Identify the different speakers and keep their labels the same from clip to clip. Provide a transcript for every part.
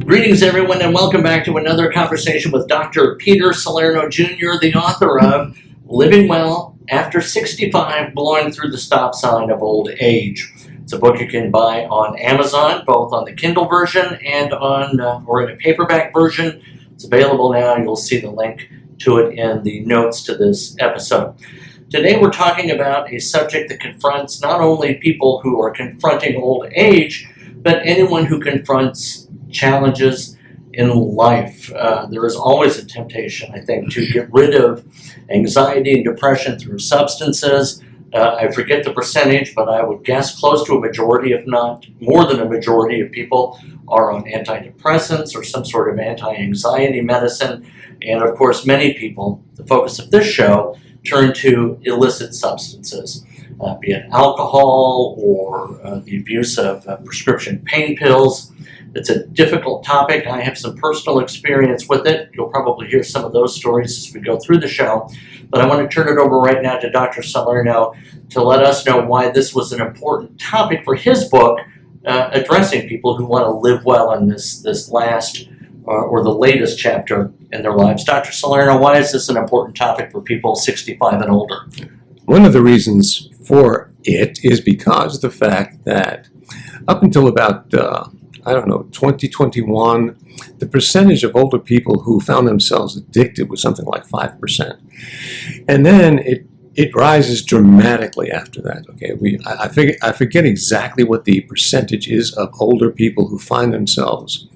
Speaker 1: Greetings, everyone, and welcome back to another conversation with Dr. Peter Salerno Jr., the author of Living Well After 65, Blowing Through the Stop Sign of Old Age. It's a book you can buy on Amazon, both on the Kindle version and or in a paperback version. It's available now. You'll see the link to it in the notes to this episode. Today we're talking about a subject that confronts not only people who are confronting old age, but anyone who confronts challenges in life. There is always a temptation, I think, to get rid of anxiety and depression through substances. I forget the percentage, but I would guess close to a majority, if not more than a majority of people are on antidepressants or some sort of anti-anxiety medicine. And of course, many people, the focus of this show, turn to illicit substances, be it alcohol or the abuse of prescription pain pills. It's a difficult topic. I have some personal experience with it. You'll probably hear some of those stories as we go through the show. But I want to turn it over right now to Dr. Salerno to let us know why this was an important topic for his book, addressing people who want to live well in this last or the latest chapter in their lives. Dr. Salerno, why is this an important topic for people 65 and older?
Speaker 2: One of the reasons for it is because of the fact that up until about 2021, the percentage of older people who found themselves addicted was something like 5%. And then it rises dramatically after that. Okay, I forget exactly what the percentage is of older people who find themselves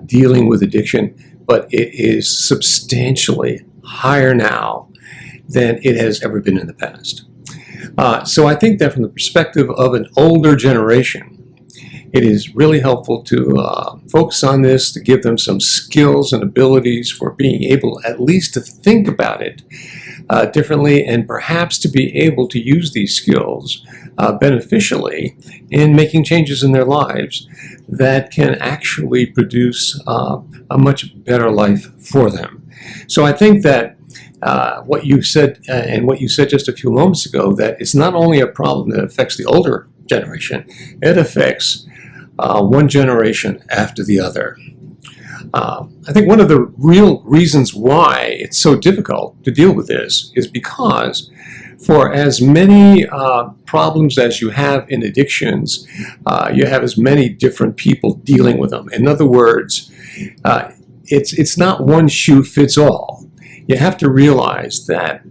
Speaker 2: dealing with addiction, but it is substantially higher now than it has ever been in the past. So I think that from the perspective of an older generation, it is really helpful to focus on this, to give them some skills and abilities for being able at least to think about it differently, and perhaps to be able to use these skills beneficially in making changes in their lives that can actually produce a much better life for them. So I think that what you said and what you said just a few moments ago, that it's not only a problem that affects the older generation, it affects one generation after the other. I think one of the real reasons why it's so difficult to deal with this is because for as many problems as you have in addictions, you have as many different people dealing with them. In other words, it's not one shoe fits all. You have to realize that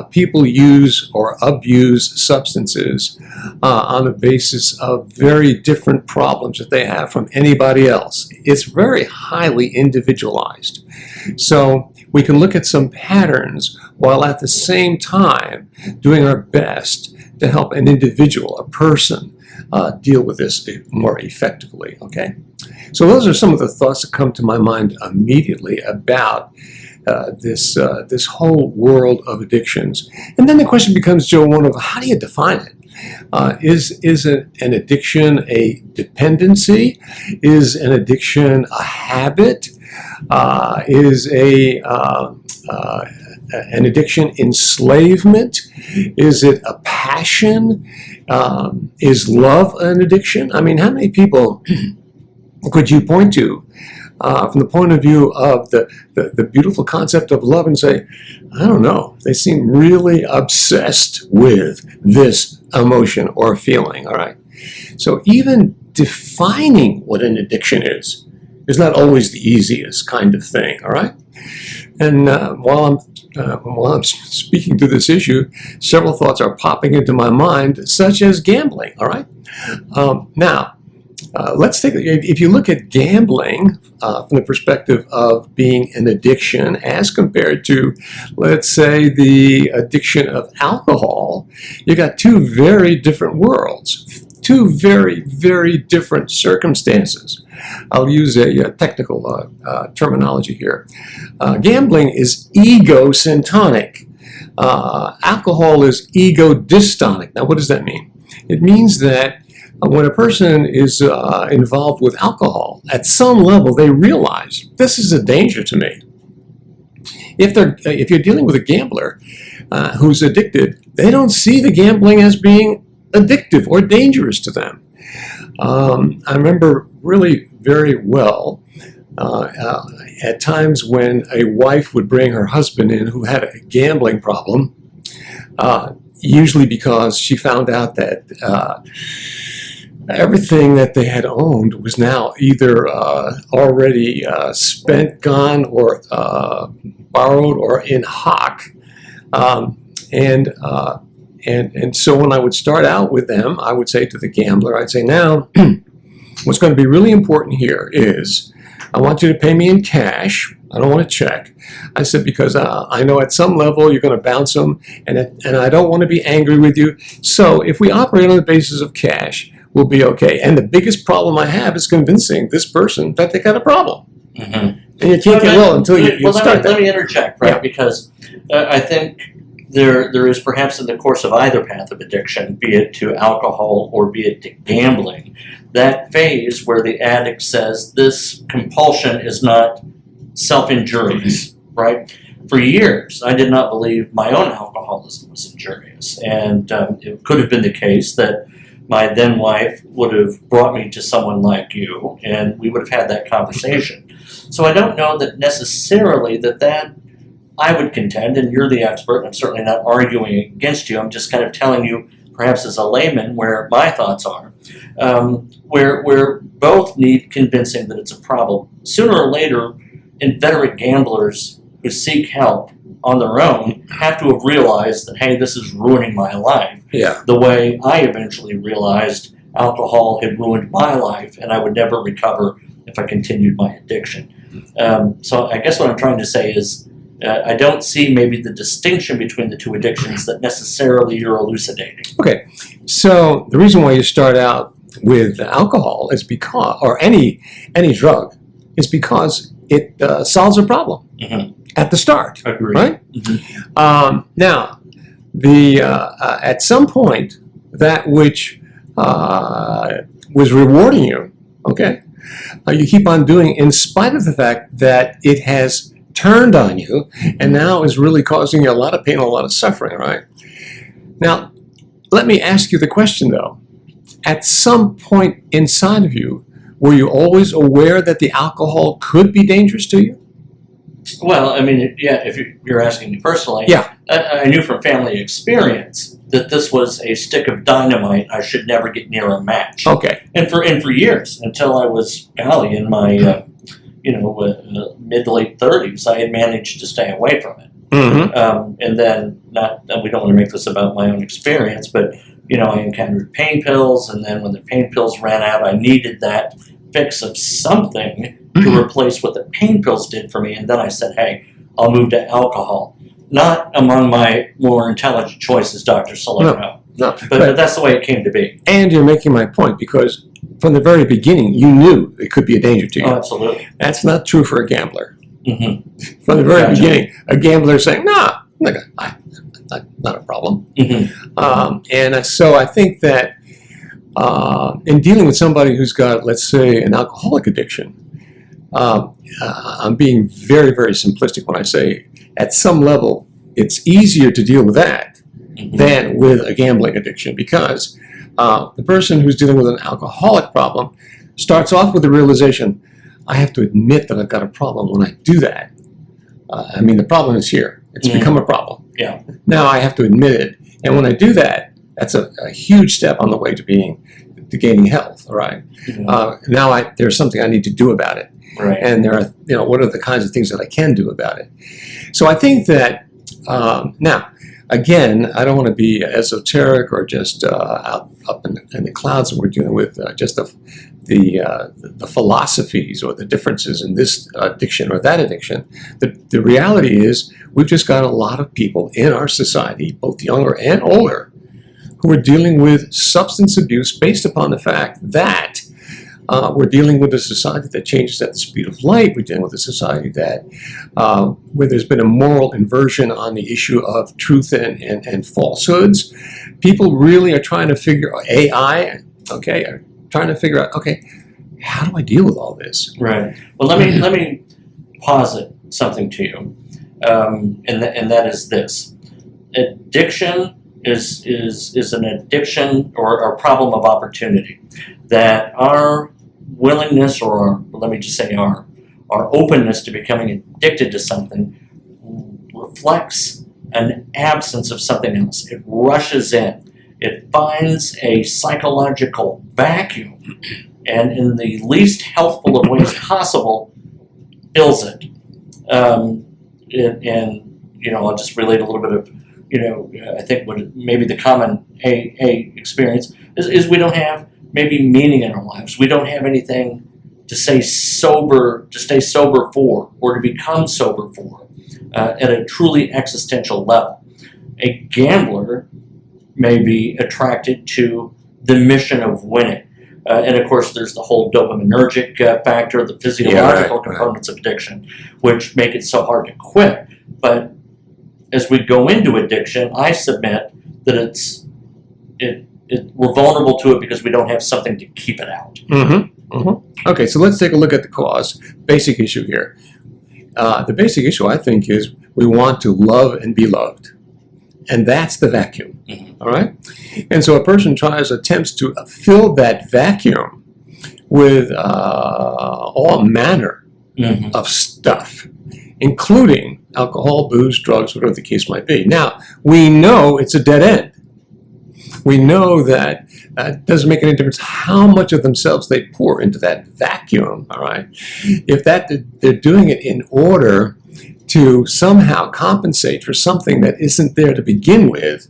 Speaker 2: people use or abuse substances on the basis of very different problems that they have from anybody else. It's very highly individualized. So we can look at some patterns while at the same time doing our best to help an individual, a person, deal with this more effectively. Okay? So those are some of the thoughts that come to my mind immediately about this whole world of addictions. And then the question becomes, Joe, one of how do you define it? Is an addiction a dependency? Is an addiction a habit? Is an addiction enslavement? Is it a passion? Is love an addiction? I mean, how many people could you point to from the point of view of the beautiful concept of love and say, I don't know, they seem really obsessed with this emotion or feeling, all right? So even defining what an addiction is not always the easiest kind of thing, all right? And while I'm speaking to this issue, several thoughts are popping into my mind, such as gambling, all right? Now, let's take, if you look at gambling from the perspective of being an addiction as compared to, let's say, the addiction of alcohol, you got two very different worlds, two very, very different circumstances. I'll use a technical terminology here. Gambling is ego-syntonic. Alcohol is ego-dystonic. Now, what does that mean? It means that when a person is involved with alcohol, at some level they realize this is a danger to me. If you're dealing with a gambler who's addicted, they don't see the gambling as being addictive or dangerous to them. I remember really very well At times when a wife would bring her husband in who had a gambling problem, usually because she found out that everything that they had owned was now either already spent, gone, or borrowed, or in hock. And so when I would start out with them, I would say to the gambler, I'd say, now, what's going to be really important here is I want you to pay me in cash. I don't want a check. I said, because I know at some level you're going to bounce them, and I don't want to be angry with you. So if we operate on the basis of cash, we'll be okay. And the biggest problem I have is convincing this person that they got a problem. Mm-hmm. And you can't get well until you start that.
Speaker 1: Let me interject, right?
Speaker 2: Yeah.
Speaker 1: Because I think there is perhaps in the course of either path of addiction, be it to alcohol or be it to gambling, that phase where the addict says this compulsion is not self-injurious, right? For years, I did not believe my own alcoholism was injurious. And it could have been the case that my then wife would have brought me to someone like you, and we would have had that conversation. So I don't know that necessarily that I would contend, and you're the expert, I'm certainly not arguing against you, I'm just kind of telling you, perhaps as a layman, where my thoughts are, where both need convincing that it's a problem. Sooner or later, inveterate gamblers who seek help on their own have to have realized that, hey, this is ruining my life.
Speaker 2: Yeah.
Speaker 1: The way I eventually realized alcohol had ruined my life and I would never recover if I continued my addiction. So I guess what I'm trying to say is I don't see maybe the distinction between the two addictions that necessarily you're elucidating.
Speaker 2: Okay, so the reason why you start out with alcohol is because, or any drug, is because it solves a problem at the start.
Speaker 1: Agreed.
Speaker 2: Right?
Speaker 1: Mm-hmm.
Speaker 2: Now, at some point, that which was rewarding you, okay, you keep on doing in spite of the fact that it has turned on you and now is really causing you a lot of pain, a lot of suffering, right? Now, let me ask you the question though. At some point inside of you, were you always aware that the alcohol could be dangerous to you?
Speaker 1: Well, I mean, yeah, if you're asking me personally,
Speaker 2: yeah.
Speaker 1: I knew from family experience that this was a stick of dynamite. I should never get near a match.
Speaker 2: Okay.
Speaker 1: And for years, until I was, golly, in my mid to late 30s, I had managed to stay away from it.
Speaker 2: Mm-hmm.
Speaker 1: And then, we don't want to make this about my own experience, but I encountered pain pills, and then when the pain pills ran out, I needed that fix of something to replace what the pain pills did for me. And then I said, hey, I'll move to alcohol. Not among my more intelligent choices, Dr. Salerno.
Speaker 2: No.
Speaker 1: But that's the way it came to be.
Speaker 2: And you're making my point because from the very beginning, you knew it could be a danger to you.
Speaker 1: Oh, absolutely.
Speaker 2: That's not true for a gambler.
Speaker 1: Mm-hmm.
Speaker 2: From the very beginning, a gambler is saying, nah, not a problem.
Speaker 1: Mm-hmm.
Speaker 2: And so I think that in dealing with somebody who's got, let's say, an alcoholic addiction, I'm being very, very simplistic when I say at some level it's easier to deal with that than with a gambling addiction because the person who's dealing with an alcoholic problem starts off with the realization, I have to admit that I've got a problem. When I do that, the problem is here. It's become a problem.
Speaker 1: Yeah.
Speaker 2: Now I have to admit it. And when I do that, that's a huge step on the way to gaining health, all right? Mm-hmm. Now there's something I need to do about it.
Speaker 1: Right.
Speaker 2: And there are, what are the kinds of things that I can do about it? So I think that, now, again, I don't want to be esoteric or just up in the clouds when we're dealing with just the philosophies or the differences in this addiction or that addiction. The reality is we've just got a lot of people in our society, both younger and older, who are dealing with substance abuse based upon the fact that we're dealing with a society that changes at the speed of light. We're dealing with a society that where there's been a moral inversion on the issue of truth and falsehoods. People really are trying to figure out AI, okay, are trying to figure out, okay, how do I deal with all this?
Speaker 1: Right. Well, let me posit something to you, and that is this: addiction is an addiction or a problem of opportunity that our willingness or let me just say our our openness to becoming addicted to something reflects an absence of something else. It rushes in. It finds a psychological vacuum, and in the least healthful of ways possible, fills it. I'll just relate a little bit of, I think what maybe the common AA experience is we don't have maybe meaning in our lives. We don't have anything to stay sober for, or to become sober for, at a truly existential level. A gambler may be attracted to the mission of winning. And of course, there's the whole dopaminergic factor, the physiological components of addiction, which make it so hard to quit. But as we go into addiction, I submit that we're vulnerable to it because we don't have something to keep it out.
Speaker 2: Mm-hmm. Mm-hmm. Okay, so let's take a look at the cause. Basic issue here. The basic issue, I think, is we want to love and be loved. And that's the vacuum, all right? And so a person attempts to fill that vacuum with all manner of stuff, including alcohol, booze, drugs, whatever the case might be. Now, we know it's a dead end. We know that it doesn't make any difference how much of themselves they pour into that vacuum, all right? If they're doing it in order to somehow compensate for something that isn't there to begin with,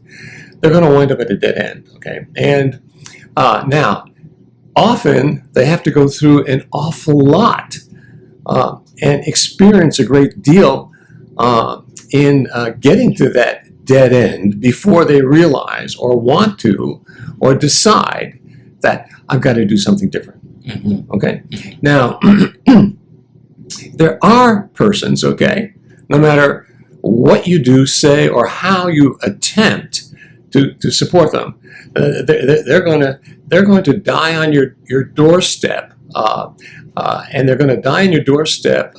Speaker 2: they're going to wind up at a dead end, okay? And now, often they have to go through an awful lot and experience a great deal in getting to that dead end before they realize or want to or decide that I've got to do something different, okay? Now, there are persons, okay, no matter what you do, say, or how you attempt to support them, they're going to die on your doorstep, and they're going to die on your doorstep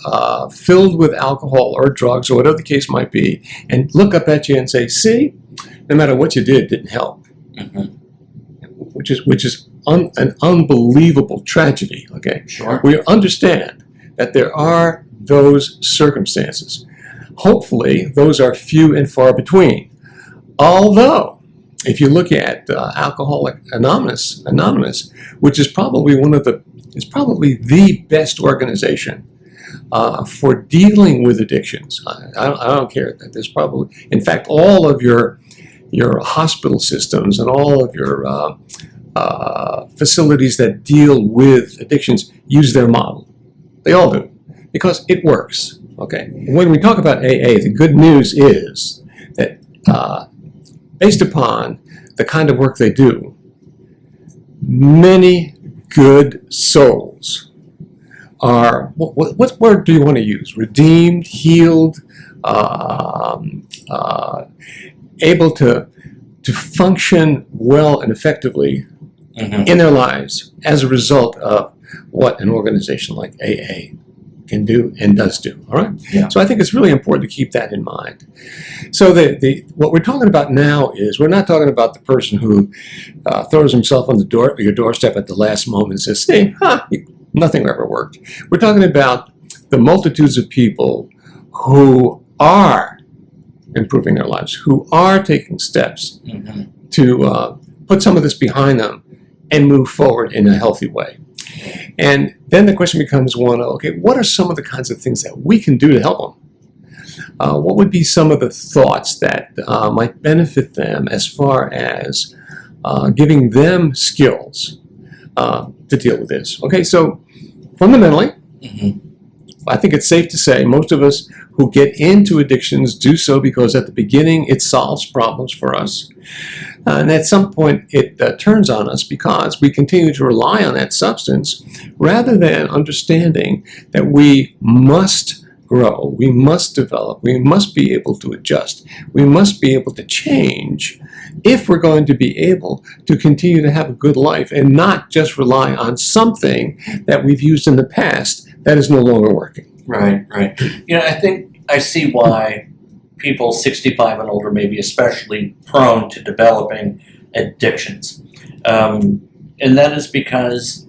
Speaker 2: filled with alcohol or drugs or whatever the case might be, and look up at you and say, "See, no matter what you did, it didn't help," which is an unbelievable tragedy. Okay,
Speaker 1: sure.
Speaker 2: We understand that there are those circumstances. Hopefully, those are few and far between. Although, if you look at Alcoholics Anonymous, which is probably the best organization for dealing with addictions. I don't care that there's probably, in fact, all of your hospital systems and all of your facilities that deal with addictions use their model. They all do, because it works. Okay. When we talk about AA, the good news is that based upon the kind of work they do, many good souls are, what word do you want to use? Redeemed, healed, able to function well and effectively in their lives as a result of what an organization like AA can do and does do, all right?
Speaker 1: Yeah.
Speaker 2: So I think it's really important to keep that in mind. So what we're talking about now is, we're not talking about the person who throws himself on your doorstep at the last moment and says, "Hey, nothing ever worked." We're talking about the multitudes of people who are improving their lives, who are taking steps to put some of this behind them and move forward in a healthy way. And then the question becomes one of, okay, what are some of the kinds of things that we can do to help them? What would be some of the thoughts that might benefit them as far as giving them skills to deal with this? Okay, so fundamentally, I think it's safe to say most of us who get into addictions do so because at the beginning it solves problems for us. And at some point it turns on us because we continue to rely on that substance rather than understanding that we must grow, we must develop, we must be able to adjust, we must be able to change if we're going to be able to continue to have a good life and not just rely on something that we've used in the past that is no longer working.
Speaker 1: Right. I think I see why people 65 and older may be especially prone to developing addictions. And that is because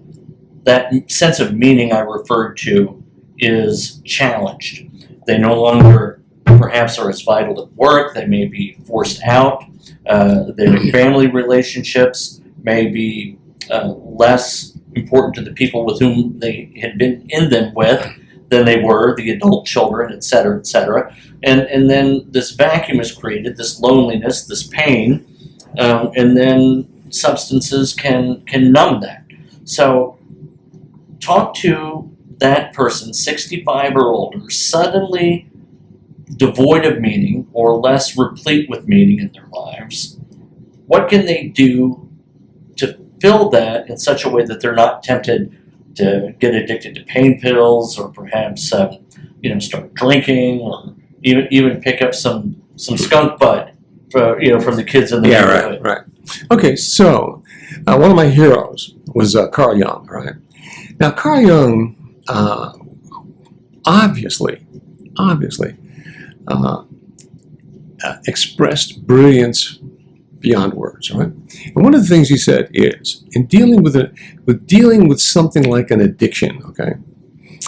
Speaker 1: that sense of meaning I referred to is challenged. They no longer perhaps are as vital at work. They may be forced out. Their family relationships may be less important to the people with whom they had been in them with than they were, the adult children, et cetera, et cetera. And then this vacuum is created, this loneliness, this pain, and then substances can numb that. So talk to that person, 65 or older, suddenly devoid of meaning or less replete with meaning in their lives. What can they do to fill that in such a way that they're not tempted to get addicted to pain pills, or perhaps start drinking, or even pick up some skunk butt from the kids in the neighborhood?
Speaker 2: Right. Okay, so one of my heroes was Carl Jung, right? Now, Carl Jung obviously expressed brilliance beyond words, right? And one of the things he said is, in dealing with something like an addiction, okay?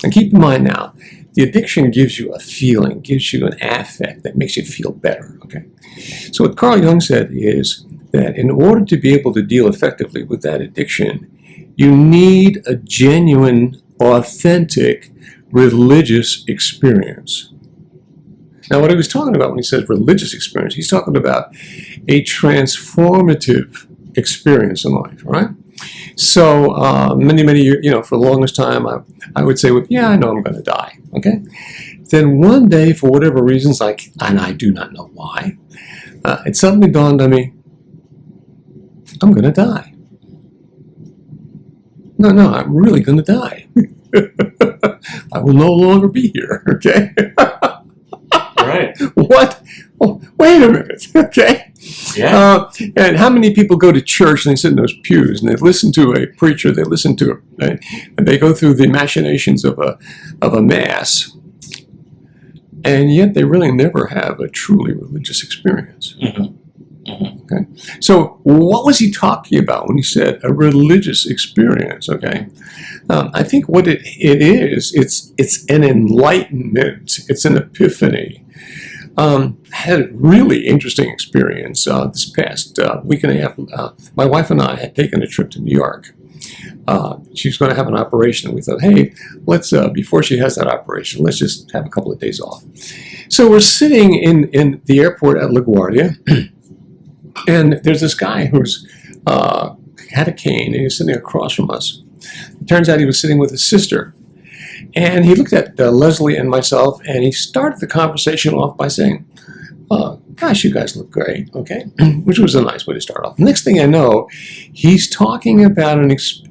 Speaker 2: And keep in mind now, the addiction gives you a feeling, gives you an affect that makes you feel better, okay? So what Carl Jung said is that in order to be able to deal effectively with that addiction, you need a genuine, authentic, religious experience. Now, what he was talking about when he says religious experience, he's talking about a transformative experience in life, right? So many years, for the longest time, I would say, well, yeah, I know I'm going to die, okay? Then one day, for whatever reasons, and I do not know why, it suddenly dawned on me, I'm going to die. No, I'm really going to die. I will no longer be here, okay?
Speaker 1: Right.
Speaker 2: What? Oh, wait a minute, okay?
Speaker 1: Yeah.
Speaker 2: And how many people go to church and they sit in those pews and they listen to a preacher, and they go through the machinations of a mass, and yet they really never have a truly religious experience.
Speaker 1: Mm-hmm. Mm-hmm.
Speaker 2: Okay, so what was he talking about when he said a religious experience? Okay, I think what it is, it's an enlightenment, it's an epiphany. Had a really interesting experience this past week and a half. My wife and I had taken a trip to New York. She was going to have an operation, and we thought, hey, let's before she has that operation, let's just have a couple of days off. So we're sitting in the airport at LaGuardia. And there's this guy who's had a cane, and he's sitting across from us. It turns out he was sitting with his sister. And he looked at Leslie and myself, and he started the conversation off by saying, gosh, you guys look great, okay? Which was a nice way to start off. Next thing I know, he's talking about an experience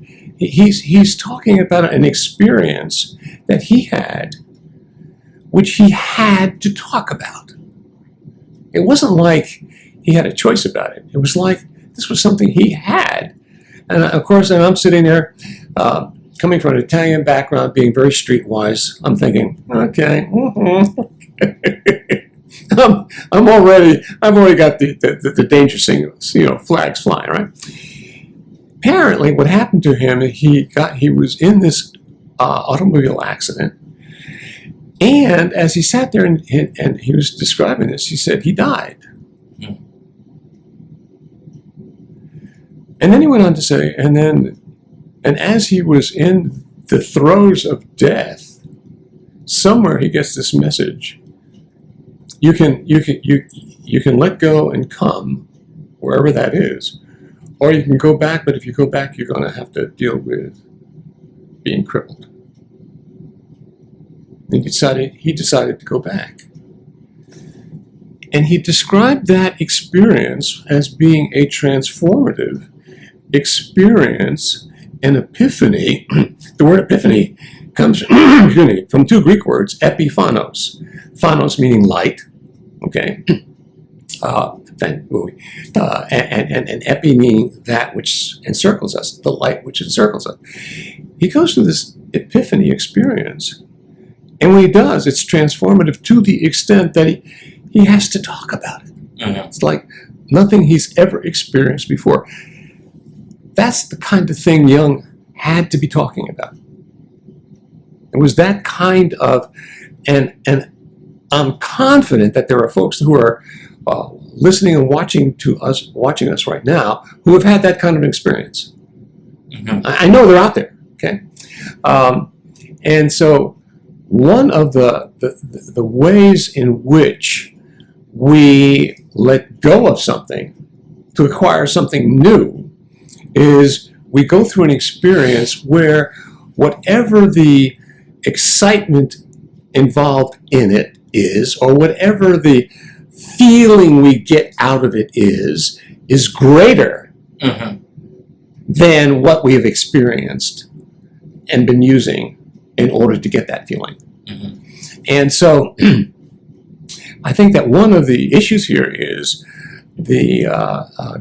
Speaker 2: that he had, which he had to talk about. It wasn't like he had a choice about it. It was like this was something he had. And of course, I'm sitting there, coming from an Italian background, being very streetwise. I'm thinking, okay, I've already got the danger signals, flags flying, right? Apparently, what happened to him, he was in this automobile accident, and as he sat there and he was describing this, he said he died. And then he went on to say, and as he was in the throes of death, somewhere he gets this message: you can let go and come, wherever that is, or you can go back. But if you go back, you're going to have to deal with being crippled. And he decided to go back. And he described that experience as being a transformative experience, an epiphany. The word epiphany comes from two Greek words, epiphanos. Phanos meaning light, okay? And epi meaning that which encircles us, the light which encircles us. He goes through this epiphany experience. And when he does, it's transformative to the extent that he has to talk about it.
Speaker 1: Mm-hmm.
Speaker 2: It's like nothing he's ever experienced before. That's the kind of thing Jung had to be talking about. It was that kind of, and I'm confident that there are folks who are listening and watching us right now, who have had that kind of experience.
Speaker 1: Mm-hmm.
Speaker 2: I know they're out there. Okay, and so one of the ways in which we let go of something to acquire something new is we go through an experience where whatever the excitement involved in it is, or whatever the feeling we get out of it is greater
Speaker 1: Mm-hmm.
Speaker 2: than what we have experienced and been using in order to get that feeling.
Speaker 1: Mm-hmm.
Speaker 2: And so I think that one of the issues here is the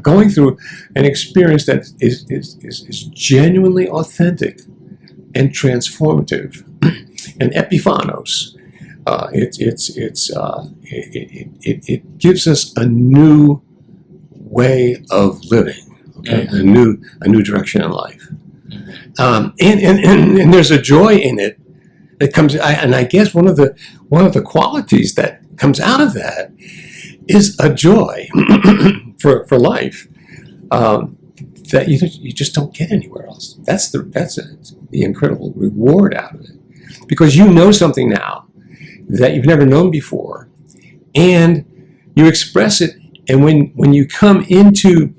Speaker 2: going through an experience that is genuinely authentic and transformative and epiphanos. It gives us a new way of living, okay?
Speaker 1: Mm-hmm.
Speaker 2: a new direction in life, and there's a joy in it that comes. And I guess one of the qualities that comes out of that is a joy for life that you just don't get anywhere else. That's the incredible reward out of it, because you know something now that you've never known before, and you express it. And when you come into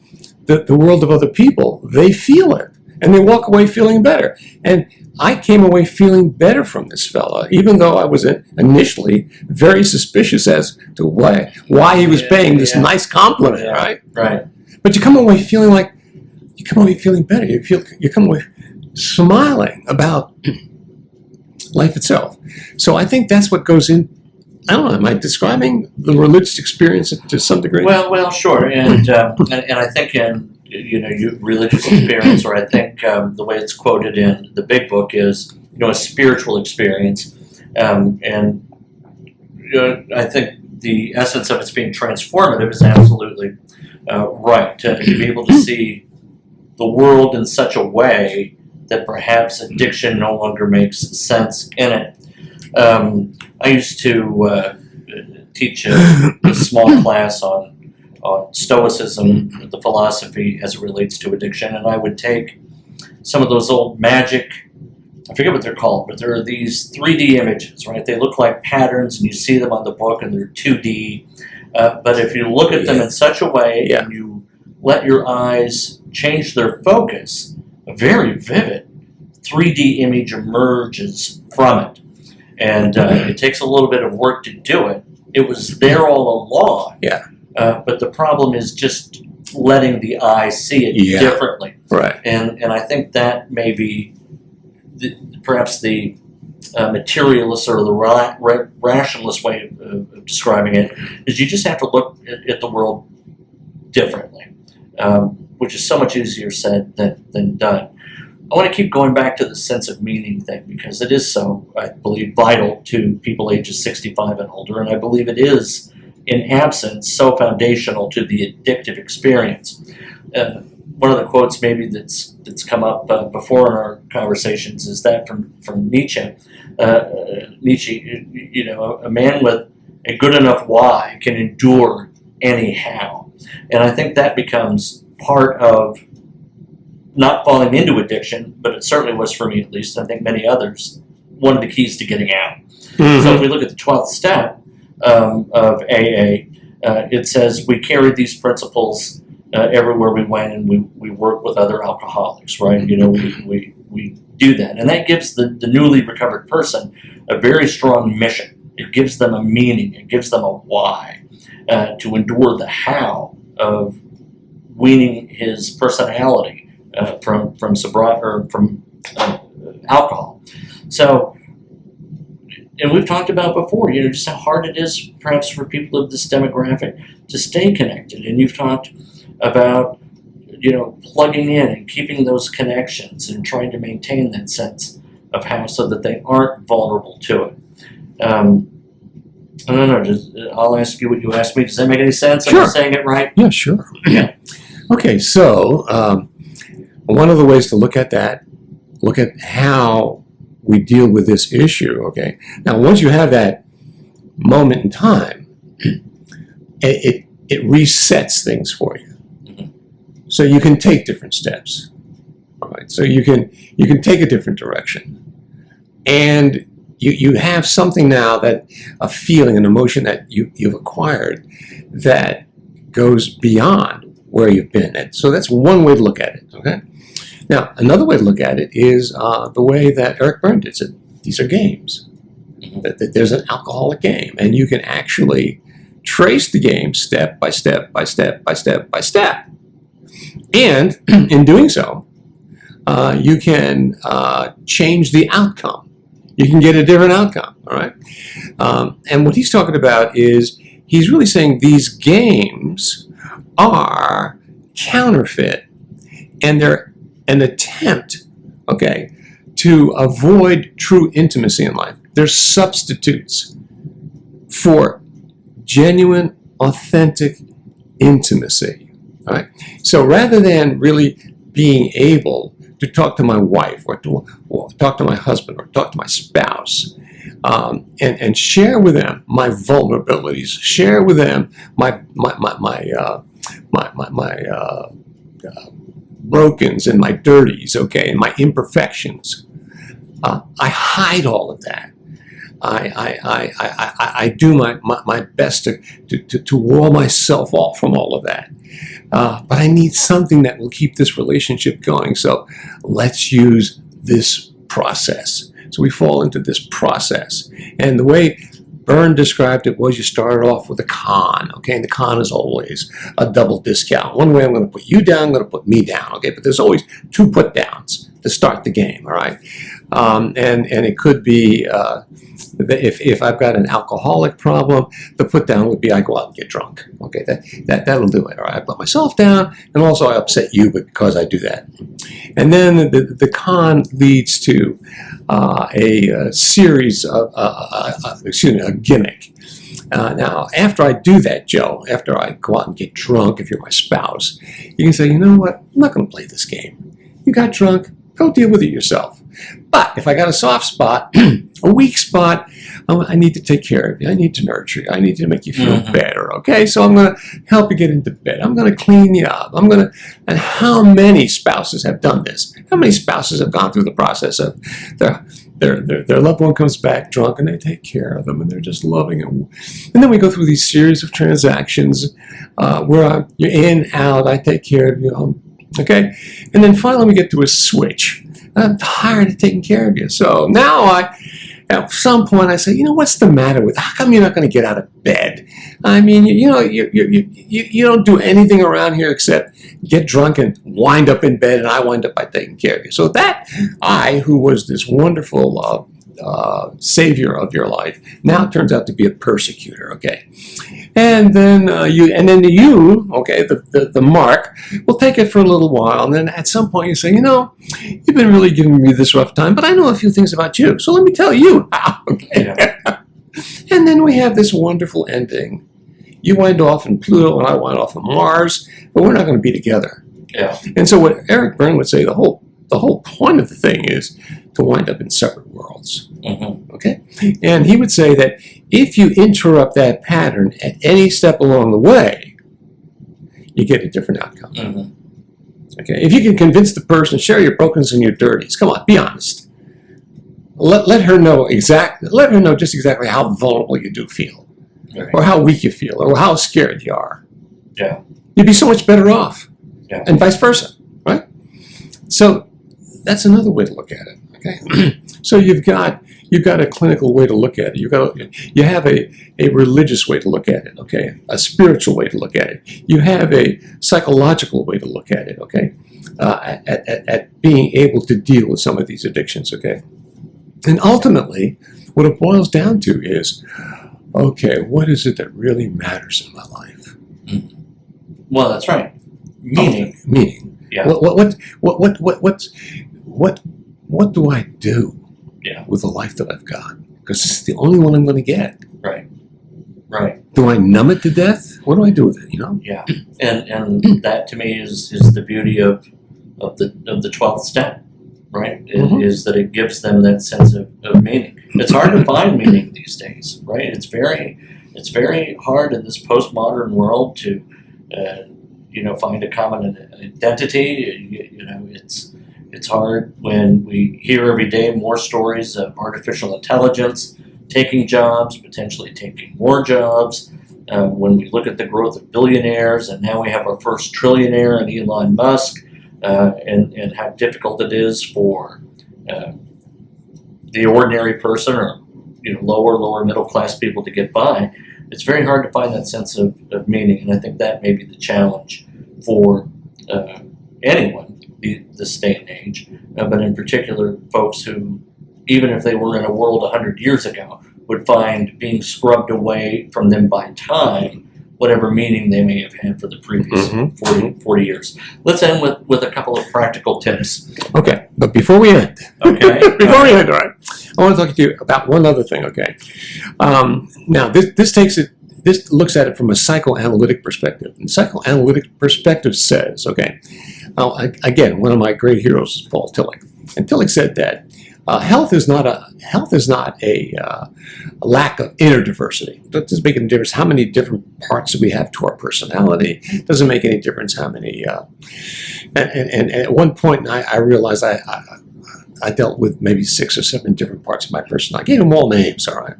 Speaker 2: the world of other people, they feel it, and they walk away feeling better. And I came away feeling better from this fella, even though I was initially very suspicious as to why he was paying this nice compliment, right?
Speaker 1: Right.
Speaker 2: But you come away feeling better. You come away smiling about life itself. So I think that's what goes in. I don't know. Am I describing the religious experience to some degree?
Speaker 1: Well, sure. And I think in your religious experience, or I think the way it's quoted in the Big Book is a spiritual experience, and I think the essence of it's being transformative is absolutely right. To be able to see the world in such a way that perhaps addiction no longer makes sense in it. I used to teach a small class on Stoicism, the philosophy as it relates to addiction, and I would take some of those old magic, I forget what they're called, but there are these 3D images, right? They look like patterns, and you see them on the book, and they're 2D. But if you look at them in such a way, and you let your eyes change their focus, a very vivid 3D image emerges from it. And it takes a little bit of work to do it. It was there all along.
Speaker 2: Yeah.
Speaker 1: But the problem is just letting the eye see it differently.
Speaker 2: Right.
Speaker 1: And I think that may be perhaps the materialist or the rationalist way of describing it, is you just have to look at the world differently, which is so much easier said than done. I want to keep going back to the sense of meaning thing, because it is so, I believe, vital to people ages 65 and older, and I believe it is, in absence, so foundational to the addictive experience. One of the quotes maybe that's come up before in our conversations is that from Nietzsche. Nietzsche, a man with a good enough why can endure anyhow. And I think that becomes part of not falling into addiction, but it certainly was for me at least, and I think many others, one of the keys to getting out. Mm-hmm. So if we look at the 12th step of AA, it says we carried these principles everywhere we went, and we work with other alcoholics, right? We do that. And that gives the newly recovered person a very strong mission. It gives them a meaning. It gives them a why to endure the how of weaning his personality from sobriety or from alcohol. So, and we've talked about before, just how hard it is perhaps for people of this demographic to stay connected. And you've talked about, plugging in and keeping those connections and trying to maintain that sense of how, so that they aren't vulnerable to it. I don't know, I'll ask you what you asked me. Does that make any sense?
Speaker 2: Sure.
Speaker 1: Am I saying it right?
Speaker 2: Yeah, sure.
Speaker 1: Yeah.
Speaker 2: Okay, so one of the ways to look at that, look at how we deal with this issue, okay? Now, once you have that moment in time, it resets things for you. So you can take different steps, all right? So you can take a different direction. And you have something now, that a feeling, an emotion that you've acquired that goes beyond where you've been. And so that's one way to look at it, okay? Now, another way to look at it is the way that Eric Berne did it. These are games. That there's an alcoholic game, and you can actually trace the game step by step by step by step by step. And in doing so, you can change the outcome. You can get a different outcome, all right? And what he's talking about is, he's really saying these games are counterfeit, and they're an attempt, okay, to avoid true intimacy in life. They're substitutes for genuine, authentic intimacy, all right? So rather than really being able to talk to my wife, or talk to my husband, or talk to my spouse, and share with them my vulnerabilities, share with them my brokens and my dirties, okay, and my imperfections. I hide all of that. I do my best to wall myself off from all of that. But I need something that will keep this relationship going. So let's use this process. So we fall into this process. And the way Berne described it was, you started off with a con, okay? And the con is always a double discount. One way I'm going to put you down, I'm going to put me down, okay? But there's always two put downs to start the game, all right? And it could be, if I've got an alcoholic problem, the put down would be I go out and get drunk, okay? That'll do it, all right? I put myself down, and also I upset you because I do that. And then the con leads to a series of, a gimmick. Now, after I do that, Joe, after I go out and get drunk, if you're my spouse, you can say, you know what, I'm not going to play this game. You got drunk, go deal with it yourself. But if I got a soft spot, a weak spot, I need to take care of you. I need to nurture you. I need to make you feel better, okay? So I'm going to help you get into bed. I'm going to clean you up. And how many spouses have done this? How many spouses have gone through the process of their loved one comes back drunk, and they take care of them, and they're just loving them. And then we go through these series of transactions where you're in, out, I take care of you, okay? And then finally we get to a switch. I'm tired of taking care of you. So now at some point I say, you know, what's the matter with, how come you're not going to get out of bed? I mean, you don't do anything around here except get drunk and wind up in bed, and I wind up by taking care of you. So that I, who was this wonderful savior of your life, now turns out to be a persecutor, okay? And then you, okay, the mark, will take it for a little while, and then at some point you say, you know, you've been really giving me this rough time, but I know a few things about you, so let me tell you how, okay? Yeah. And then we have this wonderful ending. You wind off in Pluto, and I wind off in Mars, but we're not going to be together. Yeah. And so what Eric Berne would say, the whole point of the thing is to wind up in separate worlds. Okay? And he would say that if you interrupt that pattern at any step along the way, you get a different outcome. Okay? If you can convince the person, share your brokens and your dirties, come on, be honest. Let her know just exactly how vulnerable you do feel, or how weak you feel, or how scared you are. Yeah. You'd be so much better off. Yeah. And vice versa, right? So that's another way to look at it. Okay, so you've got a clinical way to look at it. You have a religious way to look at it. Okay, a spiritual way to look at it. You have a psychological way to look at it. Okay, at being able to deal with some of these addictions. Okay, and ultimately, what it boils down to is, okay, what is it that really matters in my life?
Speaker 1: Well, that's right.
Speaker 2: Meaning. Yeah. What do I do with the life that I've got? Because it's the only one I'm going to get. Right. Right. Do I numb it to death? What do I do with it? You know? Yeah. And that to me is the beauty of the 12th step.
Speaker 1: right? Is that it gives them that sense of meaning. It's hard to find meaning these days, right? It's very hard in this postmodern world to find a common identity. It's hard when we hear every day more stories of artificial intelligence taking jobs, potentially taking more jobs. When we look at the growth of billionaires, and now we have our first trillionaire in Elon Musk, and how difficult it is for the ordinary person or lower middle class people to get by, it's very hard to find that sense of meaning. And I think that may be the challenge for anyone this day and age, but in particular folks who, even if they were in a world 100 years ago, would find being scrubbed away from them by time whatever meaning they may have had for the previous 40 years. Let's end with a couple of practical tips.
Speaker 2: Okay, but before we end, all right, I want to talk to you about one other thing, okay? Now, this looks at it from a psychoanalytic perspective. And psychoanalytic perspective says, okay, again, one of my great heroes is Paul Tillich. And Tillich said that health is not a lack of inner diversity. It doesn't make any difference how many different parts we have to our personality. It doesn't make any difference how many. And at one point, I realized I dealt with maybe 6 or 7 different parts of my personality. I gave them all names. All right.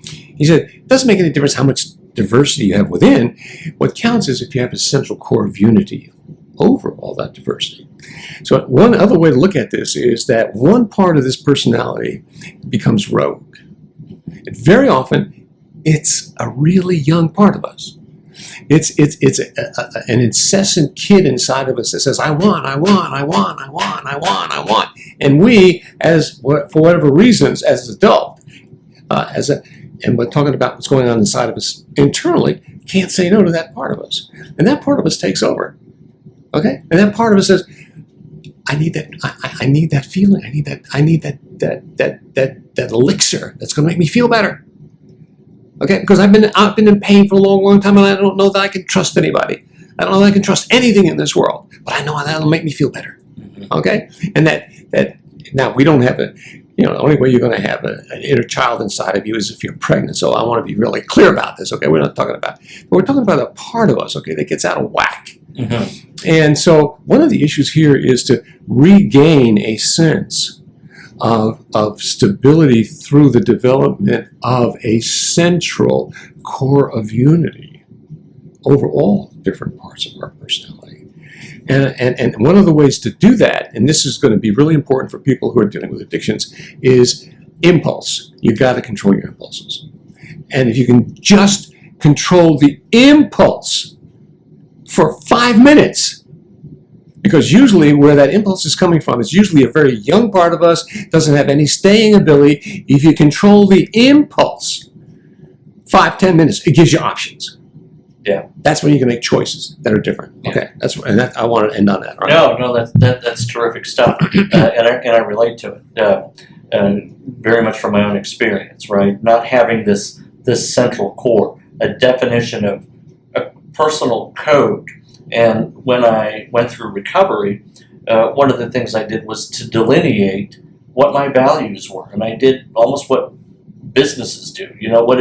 Speaker 2: He said it doesn't make any difference how much diversity you have within. What counts is if you have a central core of unity over all that diversity. So one other way to look at this is that one part of this personality becomes rogue. And very often, it's a really young part of us. It's an incessant kid inside of us that says, I want. And we, for whatever reasons, as adults, and we're talking about what's going on inside of us internally, can't say no to that part of us. And that part of us takes over. Okay? And that part of us says, I need that. I need that feeling. I need that elixir that's going to make me feel better. Okay? Because I've been in pain for a long time, and I don't know that I can trust anybody. I don't know that I can trust anything in this world, but I know that'll make me feel better. Okay? And that now we don't have the only way you're going to have an inner child inside of you is if you're pregnant. So I want to be really clear about this. Okay? We're not talking about, but we're talking about a part of us. Okay? That gets out of whack. And so one of the issues here is to regain a sense of stability through the development of a central core of unity over all different parts of our personality. And one of the ways to do that, and this is going to be really important for people who are dealing with addictions, is impulse. You've got to control your impulses. And if you can just control the impulse for 5 minutes, because usually where that impulse is coming from is usually a very young part of us, doesn't have any staying ability. If you control the impulse 5-10 minutes, it gives you options. Yeah, that's when you can make choices that are different. Yeah. Okay, I want to end on that. Right?
Speaker 1: No, that's terrific stuff, and I relate to it very much from my own experience. Right, not having this central core, a definition of a personal code. And when I went through recovery, one of the things I did was to delineate what my values were, and I did almost what businesses do. What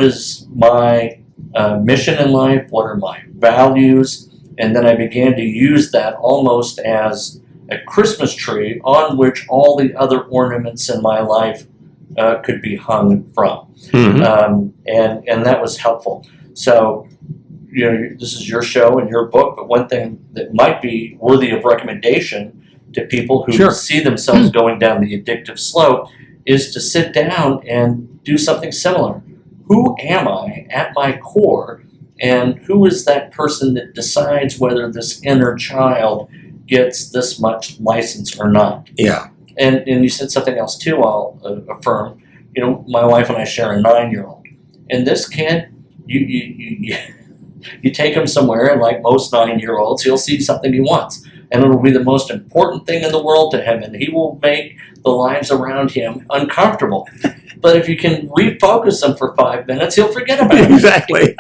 Speaker 1: is my mission in life? What are my values? And then I began to use that almost as a Christmas tree on which all the other ornaments in my life could be hung from, and that was helpful. So. This is your show and your book, but one thing that might be worthy of recommendation to people who see themselves going down the addictive slope is to sit down and do something similar. Who am I at my core, and who is that person that decides whether this inner child gets this much license or not?
Speaker 2: Yeah.
Speaker 1: And you said something else too, I'll affirm. My wife and I share a 9-year-old. And this kid, you take him somewhere, and like most 9-year-olds, he'll see something he wants. and it'll be the most important thing in the world to him, and he will make the lives around him uncomfortable. But if you can refocus him for 5 minutes, he'll forget about it.
Speaker 2: Exactly.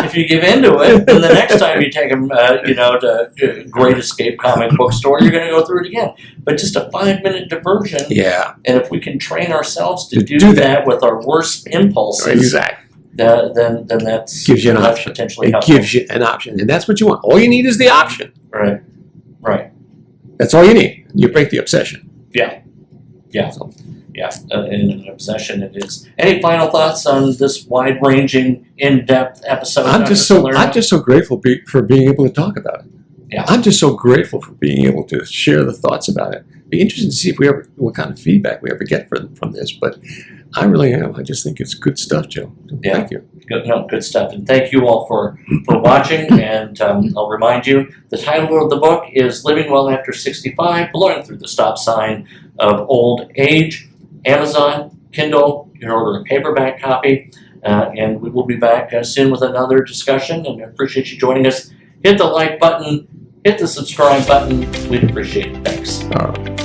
Speaker 1: If you give into it, then the next time you take him, to Great Escape comic book store, you're going to go through it again. But just a 5-minute diversion.
Speaker 2: Yeah.
Speaker 1: And if we can train ourselves to
Speaker 2: Do
Speaker 1: do
Speaker 2: that.
Speaker 1: that with our worst impulses,
Speaker 2: Exactly.
Speaker 1: then that's
Speaker 2: Gives you an
Speaker 1: that's
Speaker 2: option.
Speaker 1: potentially
Speaker 2: It
Speaker 1: helpful.
Speaker 2: gives you an option, and that's what you want. All you need is the option.
Speaker 1: Right.
Speaker 2: That's all you need. You break the obsession.
Speaker 1: Yeah.
Speaker 2: So,
Speaker 1: In an obsession it is. Any final thoughts on this wide-ranging, in-depth episode?
Speaker 2: I'm
Speaker 1: Dr.
Speaker 2: just so
Speaker 1: Salerno?
Speaker 2: grateful for being able to talk about it.
Speaker 1: Yeah.
Speaker 2: I'm just so grateful for being able to share the thoughts about it. Be interested to see if what kind of feedback we ever get from this. But I really am. I just think it's good stuff, Joe.
Speaker 1: Yeah.
Speaker 2: Thank you.
Speaker 1: Good stuff. And thank you all for watching. And I'll remind you, the title of the book is Living Well After 65, Blowing Through the Stop Sign of Old Age. Amazon, Kindle, you can order a paperback copy. And we will be back soon with another discussion. And I appreciate you joining us. Hit the like button. Hit the subscribe button. We'd appreciate it. Thanks.
Speaker 2: All right.